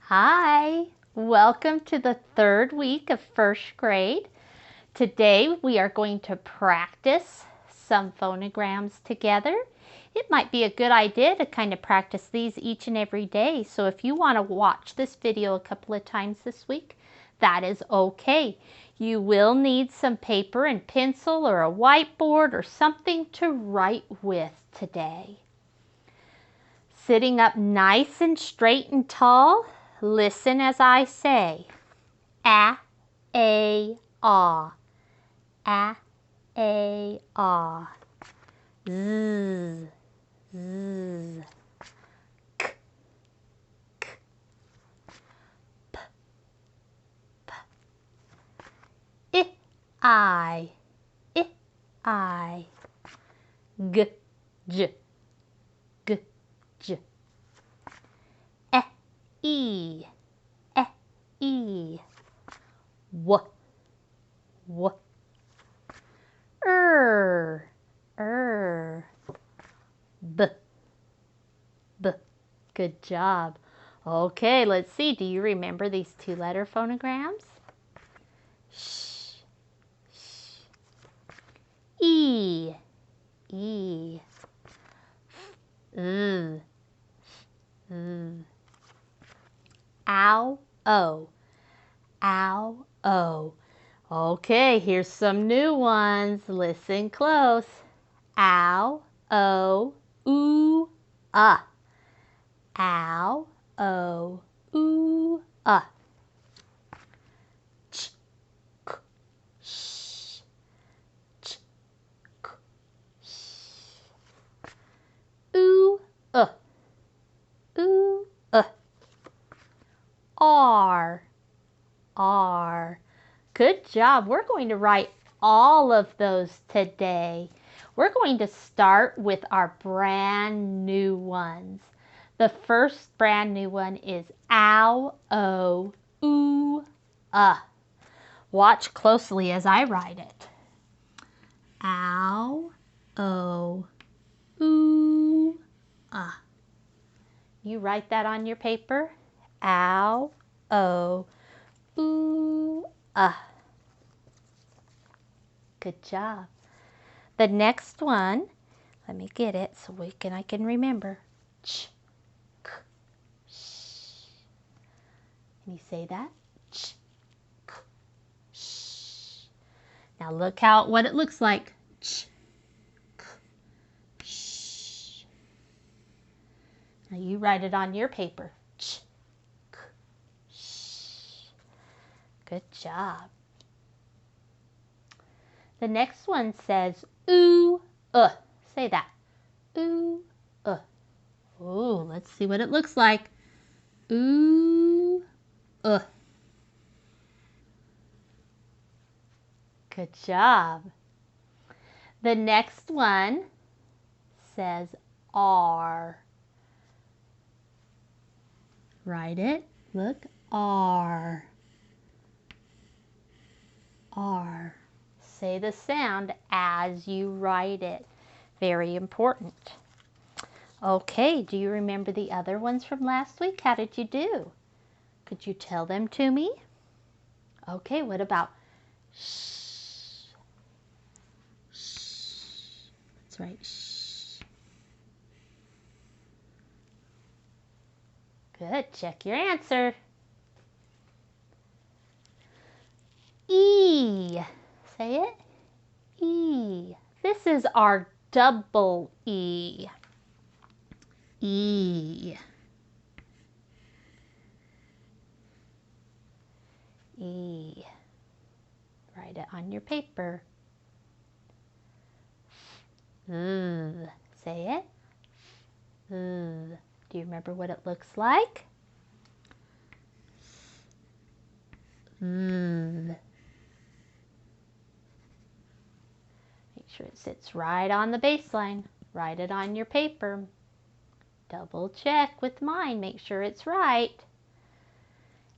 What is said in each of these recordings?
Hi, welcome to the third week of first grade. Today we are going to practice some phonograms together. It might be a good idea to kind of practice these each and every day. So if you want to watch this video a couple of times this week, that is okay. You will need some paper and pencil or a whiteboard or something to write with today. Sitting up nice and straight and tall, listen as I say. A, A, ah. A, A, ah. Z, Z. K, K. P, P. I, I. G, J, G, J. E, E. W, W. B, B. Good job. Okay, let's see. Do you remember these two-letter phonograms? Sh, sh. E, E. Ow, O. Ow, O. Okay, here's some new ones. Listen close. Ow, O, oo, Ow, O, oo, Ch, k, sh, ch, k, sh. Ooh, ooh, R. Good job. We're going to write all of those today. We're going to start with our brand new ones. The first brand new one is ow, o, oo, Watch closely as I write it. Ow, o, oo, You write that on your paper. Ow, o, oo, Good job. The next one, let me get it so I can remember. Ch, k, sh. Can you say that? Ch, k, sh. Now look what it looks like. Ch, k, sh. Now you write it on your paper. Ch, k, sh. Good job. The next one says ooh, Say that. Ooh, Ooh, let's see what it looks like. Ooh, Good job. The next one says R. Write it. Look, R. R. Say the sound as you write it. Very important. Okay, do you remember the other ones from last week? How did you do? Could you tell them to me? Okay, what about shh? Shh. That's right, shh. Good, check your answer. E. Say it. E. This is our double E. E. E. Write it on your paper. Say it. Do you remember what it looks like? Make sure it sits right on the baseline. Write it on your paper. Double check with mine. Make sure it's right.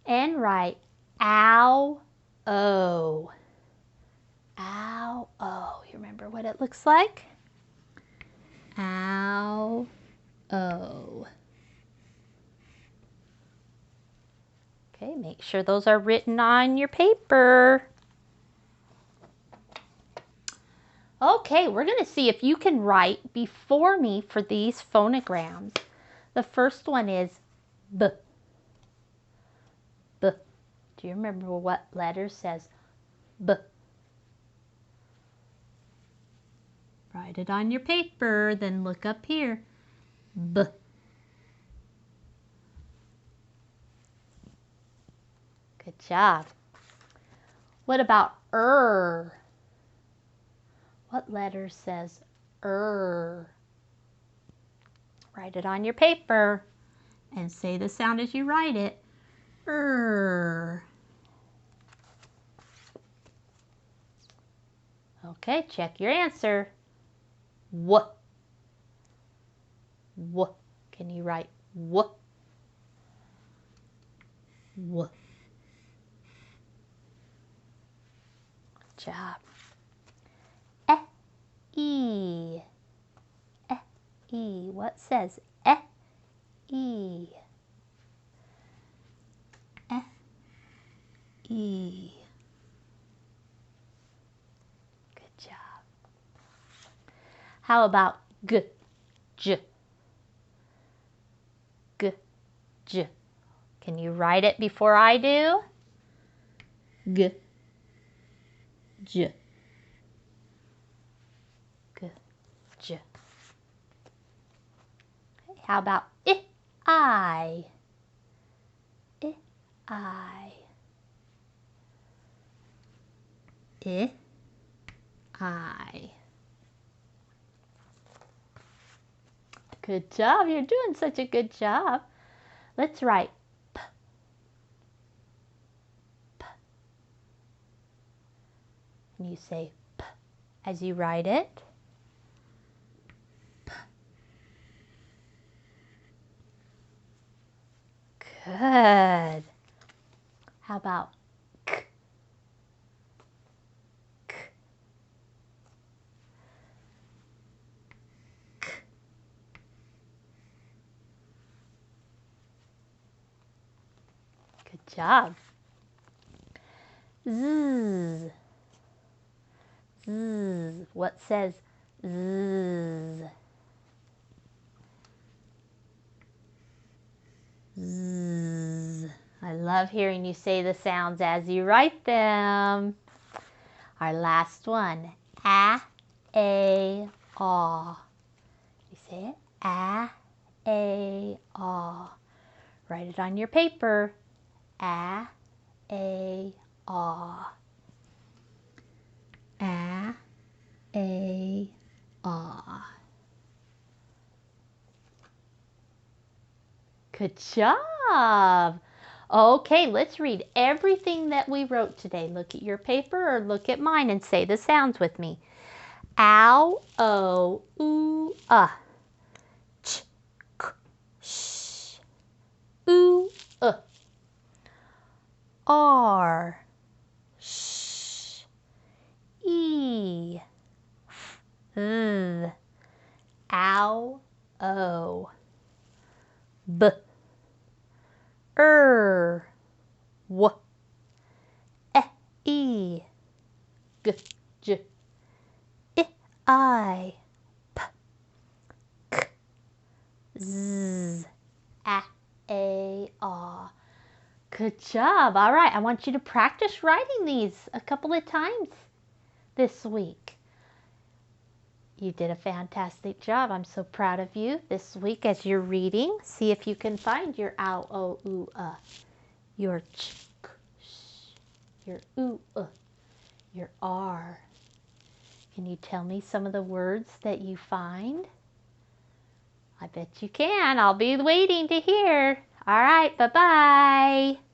And write ow, o. Ow, o. You remember what it looks like? Ow, o. Okay, make sure those are written on your paper. Okay, we're going to see if you can write before me for these phonograms. The first one is B. B. Do you remember what letter says B? Write it on your paper, then look up here. B. Good job. What about What letter says Write it on your paper and say the sound as you write it. Okay, check your answer. W. Can you write W? W. Good job. E. E. What says E? E. Good job. How about G? J. G. J. Can you write it before I do? G. J. G. J. Okay, how about I? I. I. I. Good job. You're doing such a good job. Let's write P. P. And you say P as you write it. P. Good. How about K? K. K. Good job. Z. Z. What says Z? Z. I love hearing you say the sounds as you write them. Our last one. A, aw. You say it? A, aw. Write it on your paper. A, aw. A, aw. Good job. Okay, let's read everything that we wrote today. Look at your paper or look at mine and say the sounds with me. Ow, o, oo, ch, k, sh, oo, r, sh, e, th, ow, o, b, w, e, g, j, I, p, k, z, a, aw. Good job. All right, I want you to practice writing these a couple of times this week. You did a fantastic job. I'm so proud of you this week as you're reading. See if you can find your ow, o, oo, your ch, k, sh, your oo, your r. Can you tell me some of the words that you find? I bet you can. I'll be waiting to hear. All right, bye-bye.